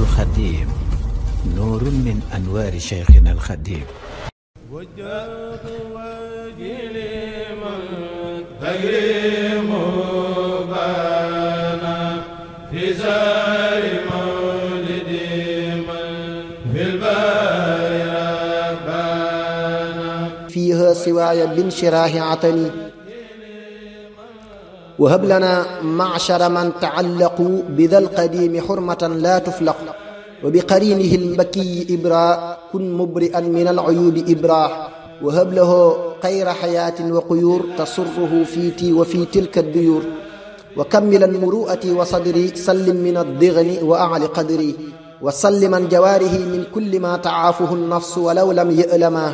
الخديم نور من أنوار شيخنا الخديم. وجهت وجهي لمن تكريم بانا في سار مولد من في البايا بانا فيها سواي بانشراه عطني وهب لنا معشر من تعلقوا بذا القديم حرمة لا تفلق وبقرينه المكي إبراء كن مبرئا من العيوب إبراء وهب له خير حياة وقيور تصره فيتي وفي تلك الديور وكملا مروءتي وصدري سلم من الضغن وأعل قدري وسلما جواره من كل ما تعافه النفس ولو لم يألما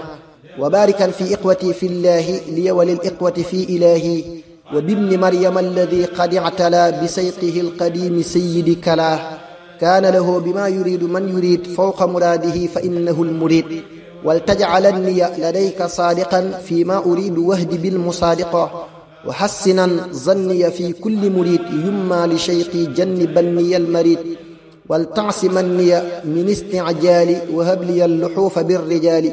وباركا في إقوتي في الله لي وللإقوة في إلهي وبابن مريم الذي قد اعتلى بسيقه القديم سيد كلاه كان له بما يريد من يريد فوق مراده فإنه المريد ولتجعلني لديك صادقا فيما أريد وهد بالمصادقة وحسنا ظني في كل مريد يما لشيقي جنبني المريد ولتعصمني من استعجالي وهب لي اللحوف بالرجال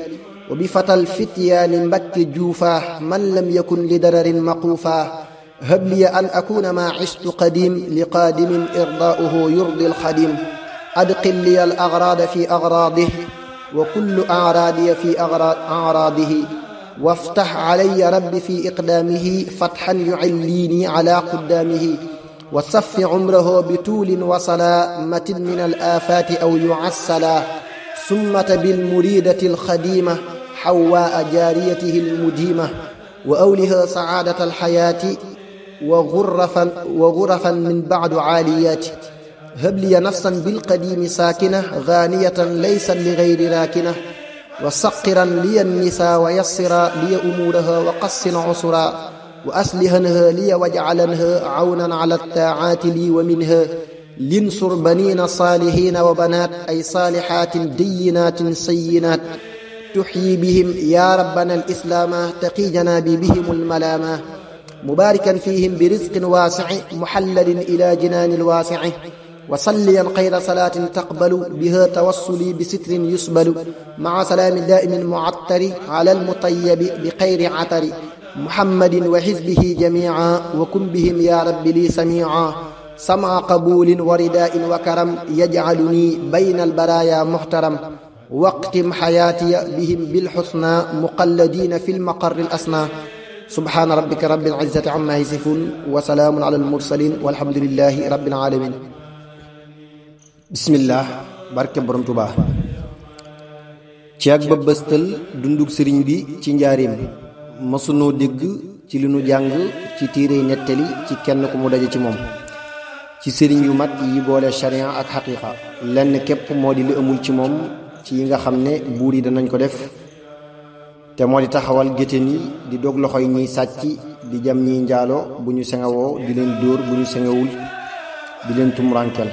وبفتى الفتيان مبك جوفاه من لم يكن لدرر مقوفاه هب لي أن أكون ما عشت قديم لقادم إرضاؤه يرضي الخديم أدقل لي الأغراض في أغراضه وكل أعراضي في أعراضه وافتح علي رب في إقدامه فتحا يعليني على قدامه وصف عمره بطول وسلامة من الآفات أو يعسلا سمة بالمريدة الخديمة حواء جاريته المديمة وأولها سعادة الحياة وغرفا من بعد عاليات هب لي نفسا بالقديم ساكنة غانية ليس لغير راكنة وسقرا لي النساء ويسرا لي أمورها وقصن عسرا وأسلهنها لي واجعلنها عونا على الطاعات لي ومنها لنصر بنين صالحين وبنات أي صالحات دينات سينات تحيي بهم يا ربنا الإسلام تقي جنابي بهم الملامة مباركا فيهم برزق واسع محلل إلى جنان الواسع وصليا خير صلاة تقبل بها توصلي بستر يسبل مع سلام دائم معطر على المطيب بخير عطر محمد وحزبه جميعا وكن بهم يا رب لي سميعا سمع قبول ورداء وكرم يجعلني بين البرايا محترم واقتم حياتي بهم بالحسنى مقلدين في المقر الأسنى سبحان ربك رب العزة عما يصفون وسلام على المرسلين والحمد لله رب العالمين bismillah barke borom Tuubaa ci ak bëbëstal dunduk sëriñ bi ci njaareem mësunoo dégg ci li nu jàng ci téere nettali ci kenn ku mu daje ci moom ci sëriñ yu mat yi boole sharia ak xaqiiqa lenn képp moo di li amul ci moom ci yi nga xam ne buur yi danañ ko def te moo di taxawal géttéen yi di dog loxo yi ñuy sàcc di jam ñiy njaalo bu ñu sengawoo di leen dóor bu ñu sengawul di leen tumurankeel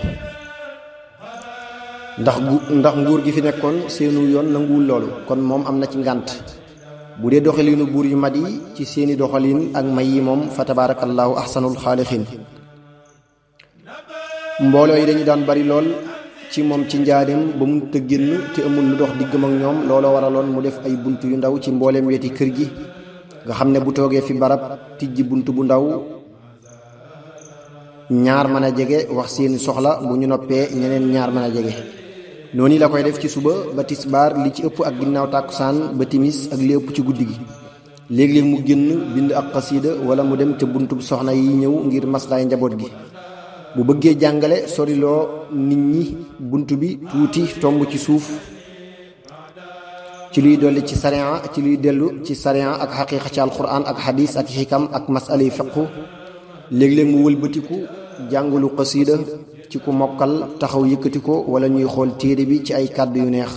ndax nguur gi fi nekkoon seenu yoon nanguwul loolu kon moom am na ci ngànt bu dee doxalinu buur yu mat yi ci seeni doxalin ak may yi moom fa tabaarakallaahu ahsanul xaalixiin mbooloo yi dañu daan bari lool ci moom ci njaareem ba mu të génn te amul lu dox diggam ak ñoom looloo waraloon mu def ay bunt yu ndaw ci mbooleem weti kër gi nga xam ne bu toogee fi barab tijji bunt bu ndaw ñaar mën a jege wax seeni soxla bu ñu noppee ñeneen ñaar mën a jege noonu la koy def ci suba ba tisbaar li ci ëpp ak ginnaaw tàkkusaan ba timis ak li ëpp ci guddi gi léeg-léeg mu génn bind ak xasiida wala mu dem ca buntub soxna yi ñëw ngir maslaay njaboot gi bu bëggee jàngale soriloo nit ñi bunt bi tuuti tomb ci suuf ci luy dolli ci sariya ci luy dellu ci sariya ak xaqiiqa ci alquran ak xadiis ak xikam ak masala fiqhu léeg-léeg mu wëlbatiku jàngulu xasiida ci ku mokkal taxaw yëkkati ko wala ñuy xool téere bi ci ay kàddu yu neex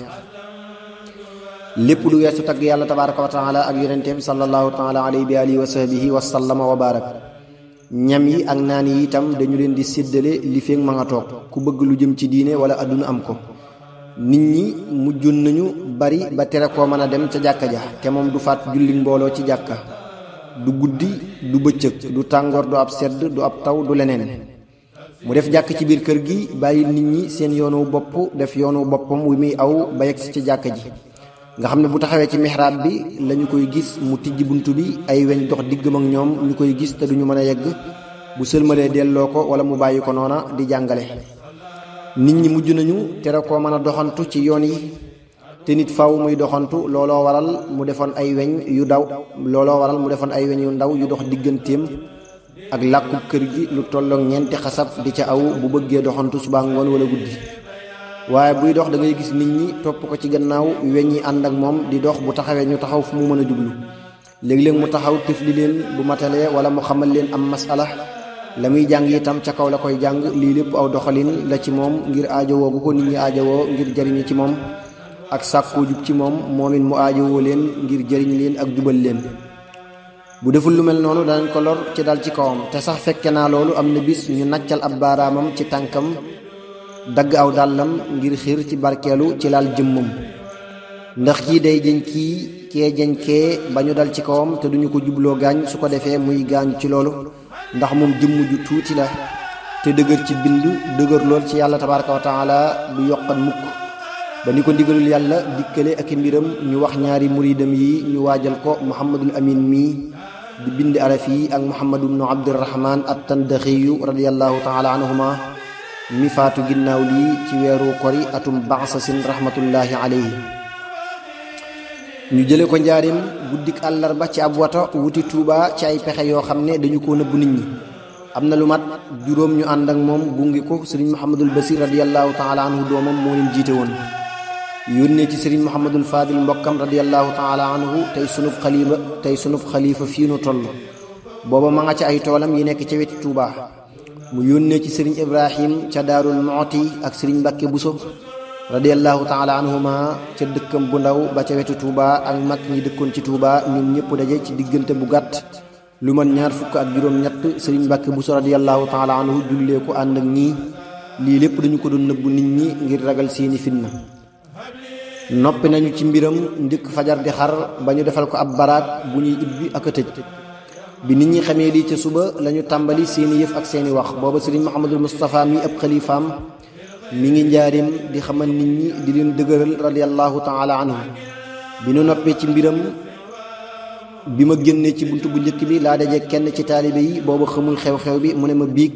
lépp lu weesu tagg yàlla tabaraka wa taala ak yonenteem sallallahu taala alayhi bi alihi wa sahbihi wa sallama wa barak ñam yi ak naan yi itam dañu leen di séddale li feeg ma nga toog ku bëgg lu jëm ci diine wala adduna am ko nit ñi mujjoon nañu bari ba tere koo mën a dem ca jàkka ja te moom du faat julli mbooloo ci jàkka du guddi du bëccëg du tàngoor du ab sedd du ab taw du leneen mu def jàkk ci biir kër gi bàyyi nit ñi seen yoonu bopp def yoonu boppam wi muy aw ba yegg si ci jàkk ji nga xam ne bu taxawee ci mihraab bi lañu koy gis mu tijji bunt bi ay weñ dox diggam ak ñoom ñu koy gis te duñu mën a yegg bu sëlmalee delloo ko wala mu bàyyi ko noona di jàngale. nit ñi mujj nañu tere koo mën a doxantu ci yoon yi te nit faw muy doxantu looloo waral mu defoon ay weñ yu ndaw yu dox digganteem ak làkkub kër gi lu tolloog ñeenti xasab di ca aw bu bëggee doxantu suba ngoon wala guddi. waaye buy dox da ngay gis nit ñi topp ko ci gannaaw weñ yi ànd ak moom di dox bu taxawee ñu taxaw fu mu mën a jublu léeg-léeg mu taxaw tifli leen bu matalee wala mu xamal leen am masala la muy jàng itam ca kaw la koy jàng lii lépp aw doxalin la ci moom ngir aajowoo gu ko nit ñi aajowoo ngir jariñu ci moom ak sàkkoo jub ci moom it mu aajowoo leen ngir jariñ leen ak jubal leen. bu deful lu mel noonu danañ ko lor ci dal ci kawam te sax fekke naa loolu am na bis ñu naccal ab baaraamam ci tànkam dagg aw dàllam ngir xiir ci barkeelu ci laal jëmmam ndax kii day jëñ kee jëñ kee ba ñu dal ci kawam te duñu ko jubloo gaañ su ko defee muy gaañ ci loolu ndax moom jëmm ju tuuti la te dëgër ci bind dëgër lool ci yàlla tabaraka wa taala du yokkat mukk ba ni ko ndigalul yàlla dikkale ak mbiram ñu wax ñaari muridam yi ñu waajal ko muhammadul amin mii di bind araf yi ak muhammadu bnu abdirahman at-tandaxiyu radiallahu taala anhuma mi faatu ginnaaw lii ci weeru kori atum baxsasin rahmatullahi alayhi. ñu jële ko njaarim guddik àllarba ci ab wata wuti Tuuba ci ay pexe yoo xam ne dañu ko nëbb nit ñi am na lu mat juróom ñu ànd ak moom gungi ko sëriñ Muhammadul Basir radiallahu taala anhu doomam moo leen jiite woon yónnee ci sëriñ Muhammadul Fadil mbokkam radiallahu taala anhu tey sunub xalifa fii nu toll booba ma nga ca ay toolam yi nekk ca weti Tuuba mu yónnee ci sëriñ Ibrahim ca Daarul Muxti ak sëriñ Mbàkke Buso radiallahu taala anhuma ca dëkkam bu ndaw ba ca wetu Touba ak mag ñi dëkkoon ci Touba ñoom ñëpp daje ci diggante bu gàtt lu man 23 sëriñ Mbàkke Buso radiallahu taala anhu jullee ko ànd ak ñii lii lépp dañu ko doon nëbbu nit ñi ngir ragal seeni fitna. noppi nañu ci mbiram njëkk fajar di xar ba ñu defal ko ab baraak bu ñuy ibbi ak a tëj bi nit ñi xamee lii ca suba lañu tàmbali seeni yëf ak seeni wax booba sëriñ Muhammadul Mustafa mi ab xalifaam mi ngi njaarim di xamal nit ñi di leen dëgëral radiallahu taala anhu bi nu noppee ci mbiram bi ma génnee ci bunt bu njëkk bi laa daje kenn ci taalibe yi booba xamul xew-xew bi mu ne ma biig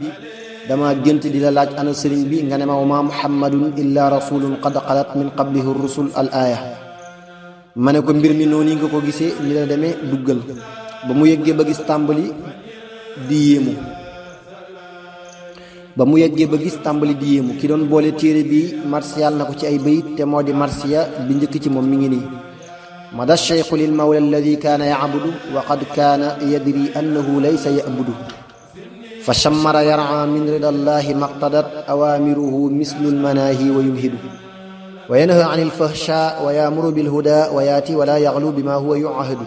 dama gént di la laaj ana sëriñ bi nga ne ma ma muhammadun illa rasulun qad xalat min qablihi rusul al aaya ma ne ko mbir mi noonu nga ko gisee ni la demee duggal ba mu yeggee ba gis tàmbali di yéemu ki doon boole téere bi marsiyaal na ko ci ay bayit te moo di marsiya bi njëkk ci moom mi ngi nii mada cheikhu lil mawla alladi kaana yacbudu wa qad kaana yadri annahu laysa yabudu fa shammara yara min rida allahi maqtadat awaamiruhu mislu lmanaahi wa yumhidu wa yanha an ilfahsha wa yaamuru bilhuda wa yaati wala yaxlu bima huwa yuahadu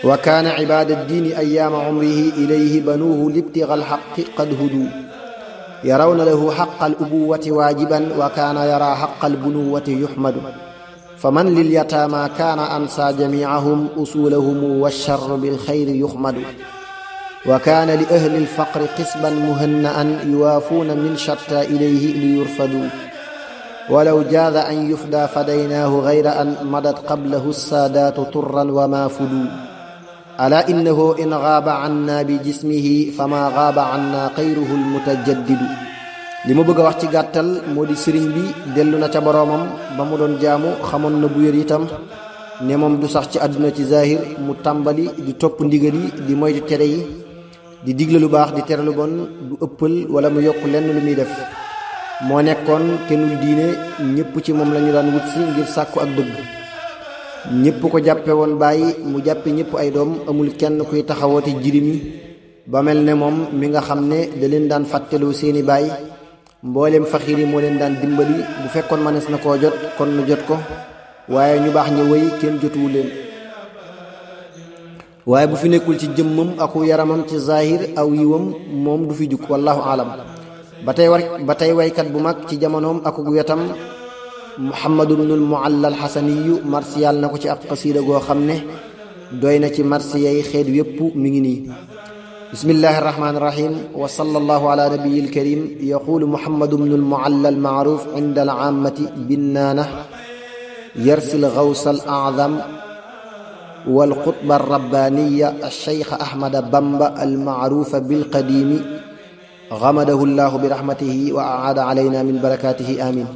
wa kaana cibaada ddiini ayaama cumrihi ilayhi banuuhu libtiga alxaqi qad huduu yarawna lahu xaqa alubuwati waajiban wa kaana yara xaqa albunuwati yuxmadu faman lilyataama kaana ansaa jamiicahum usuulahum walcharru bilxayri yuxmadu wa kaana li ahli alfaqri qisban muhanna'an yuwaafuuna min shatta ilayhi liyurfaduu walaw jaaza an yufdaa fadaynaahu gayra an madat qablahu saadaatu turran wa maa fuduu alaa innahu in gaaba anna bi jismihi fama gaaba anna xayruhu almutajaddidu li ma bëgg a wax ci gàttal moo di sëriñ bi dellu na ca boroomam ba mu doon jaamu xamoon na bu wér itam ne moom du sax ci àdduna ci zahir mu tàmbali di topp ndigal yi di moytu tere yi di digle lu baax di tere lu bon du ëppal wala mu yokk lenn lu muy def moo nekkoon kennul diine ñépp ci moom lañu daan wut si ngir sàkku ak bëgg ñépp ko jàppe woon bàyyi mu jàppe ñépp ay doom amul kenn kuy taxawooti jirim yi ba mel ne moom mi nga xam ne da leen daan fàtteloo seeni baay mboolem faxiir yi moo leen daan dimbali bu fekkoon manees na koo jot kon nu jot ko waaye ñu baax ña wéy kenn jotuwu leen waaye bu fi nekkul ci jëmmam aku yaramam ci zahir aw yiwam moom du fi jug wallahu alam ba tey waykat bu mag ci jamonoom akuk wetam muhammadu bnul mualla al xasaniyu marsiyal na ko ci ab xasiida goo xam ne doy na ci marsiyay xeet yépp mi ngi nii بسم الله الرحمن الرحيم وصلى الله على نبي الكريم. يقول محمد بن المعلى المعروف عند العامة بالنانة يرسل الغوث الأعظم والقطب الرباني الشيخ أحمد بامبا المعروف بالقديم غمده الله برحمته وأعاد علينا من بركاته آمين.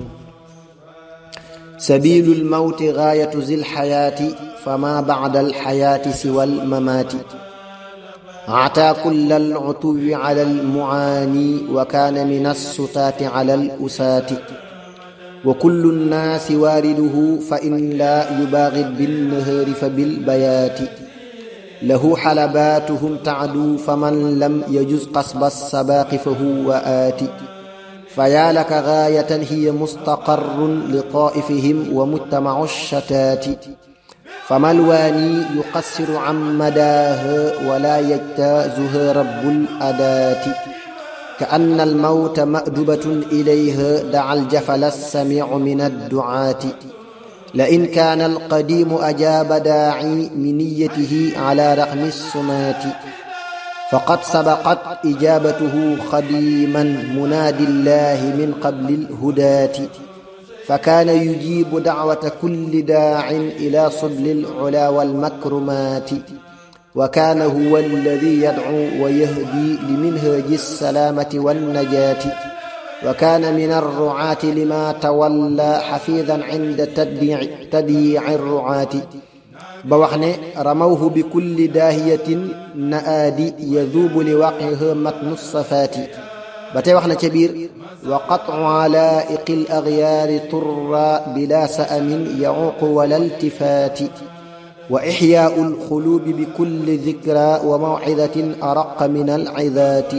سبيل الموت غاية ذي الحياة فما بعد الحياة سوى الممات. عتى كل العتو على المعاني وكان من الستات على الأسات. وكل الناس وارده فإن لا يباغض بالنهار فبالبيات. له حلباتهم تعدو فمن لم يجز قصب السباق فهو آت. فيا لك غاية هي مستقر لطائفهم ومجتمع الشتات. فما الواني يقصر عن مداها ولا يجتازها رب الأدات. كأن الموت مأدبة إليها دعا الجفل السميع من الدعاة. لئن كان القديم أجاب داعي من نيته على رغم السمات. فقد سبقت إجابته خديما منادي الله من قبل الهداة. فكان يجيب دعوة كل داع إلى صبل العلا والمكرمات. وكان هو الذي يدعو ويهدي لمنهج السلامة والنجاة. وكان من الرعاة لما تولى حفيظا عند تدييع الرعاة. بوخني رموه بكل داهية نآدي يذوب لوقعه متن الصفات. باتي وخنا كبير وقطع علائق الأغيار طرا بلا سأم يعوق ولا التفات. وإحياء القلوب بكل ذكرى وموعظة أرق من العظات.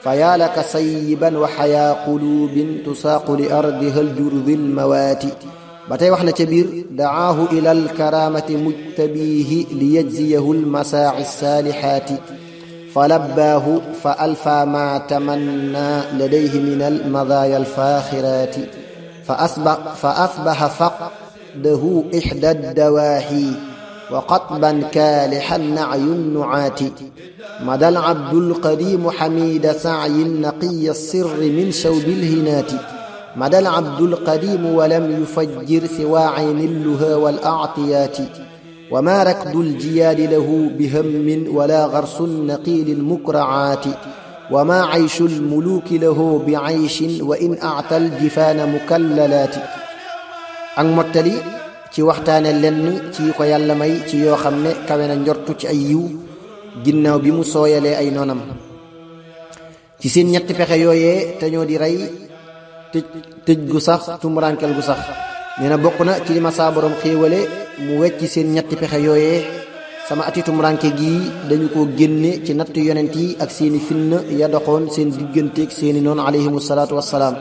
فيا لك سيبا وحيا قلوب تساق لأرضها الجرذ الموات. باتي وخنا كبير دعاه إلى الكرامة مجتبيه ليجزيه المساعي الصالحات. فلباه فألفى ما تمنى لديه من المضايا الفاخرات. فأصبح فقده إحدى الدواهي وقطبا كالحا نعي النعات. مدى العبد القديم حميد سعي نقي السر من شوب الهنات. مدى العبد القديم ولم يفجر سوى عين اللهى والأعطيات. وما ركض الجياد له بهم ولا غرس النقيل المكرعات. وما عيش الملوك له بعيش وإن أعطى الجفان مكللات. ak mottali ci waxtaane lenn ci ko yàlla may ci yoo xam ne kawe na njortu ci ay yiw ginnaaw bi mu sooyalee ay noonam ci seen ñetti pexe yooyee te ñoo di rey tëj gu sax tumurankel gu sax. nee na bokk na ci li ma saa borom xéewale mu wecc seen ñetti pexe yooyee sama ati tumuranke gii dañu ko génne ci natt yonent yi ak seeni fitna ya doxoon seen digganteeg seeni noon alayhimu salaatu wassalaam.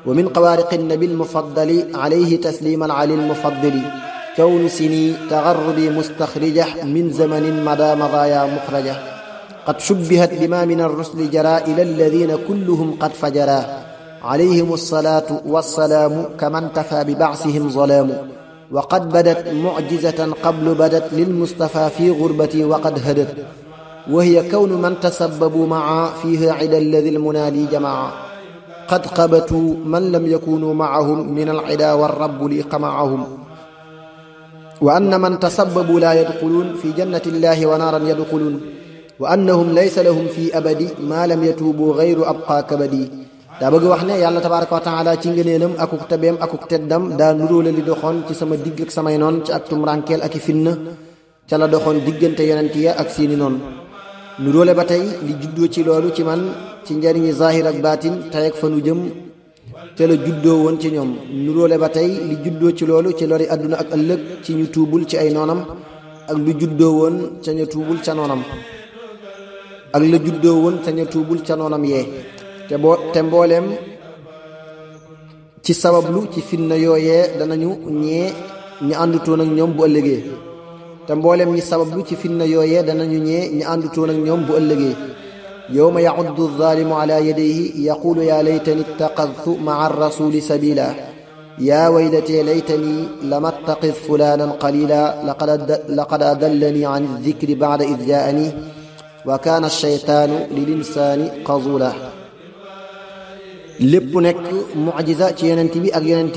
wa min qawaariqi nabi almufaddali alayhi tasliman ali almufaddali kawnu sini tagarrubi mustaxrija min zamanin mada madaya muxraja. qad shubbihat bima min arrusli jara ila alladina kulluhum qad fajara عليهم الصلاة والسلام كما انتفى ببعثهم ظلام. وقد بدت معجزة قبل بدت للمصطفى في غربتي وقد هدت. وهي كون من تسببوا معا فيها عدا الذي المنادي جمعا. قد قبتوا من لم يكونوا معهم من العدا والرب لي قمعهم. وأن من تسببوا لا يدخلون في جنة الله ونارا يدخلون. وأنهم ليس لهم في أبد ما لم يتوبوا غير أبقى كبدي. daa bëgg wax ne yàlla tabaaraka wa taala ci ngëneelam akuk tabeem akuk teddam daa nuróole li doxoon ci sama digg ak samay noon ci ak tumurankeel ak i finna ca la doxoon diggante yonent ya ak seeni noon. nuróole ba tey li juddoo ci loolu ci man ci njariñi zahir ak baatin tey ak fanu jëm ca la juddoo woon ci ñoom. nuróole ba tey li juddoo ci loolu ci lori àdduna ak ëllëg ci ñu tuubul ci ay noonam ak lu juddoo woon ca ña tuubul ca noonam ak la juddoo woon ca ña tuubul ca noonam yee. te mbooleem ci sabablu ci fitna yooyee danañu ñee ñi àndutoon ak ñoom bu ëllëgee. te mbooleem ñi sabablu ci fitna yooyee danañu ñee ñi àndutoon ak ñoom bu ëllëgee. yawma ya'uddu adh-dhalimu ala yadayhi yaqulu ya laytani ittakhadhtu ma'a ar-rasuli sabila. ya waylati laytani lam attakhidh fulanan qalila laqad adallani 'an adh-dhikri ba'da idh ja'ani. wa kaana shaytaanu lil insaani xazula lépp nekk mucjiza ci yonent bi ak yonent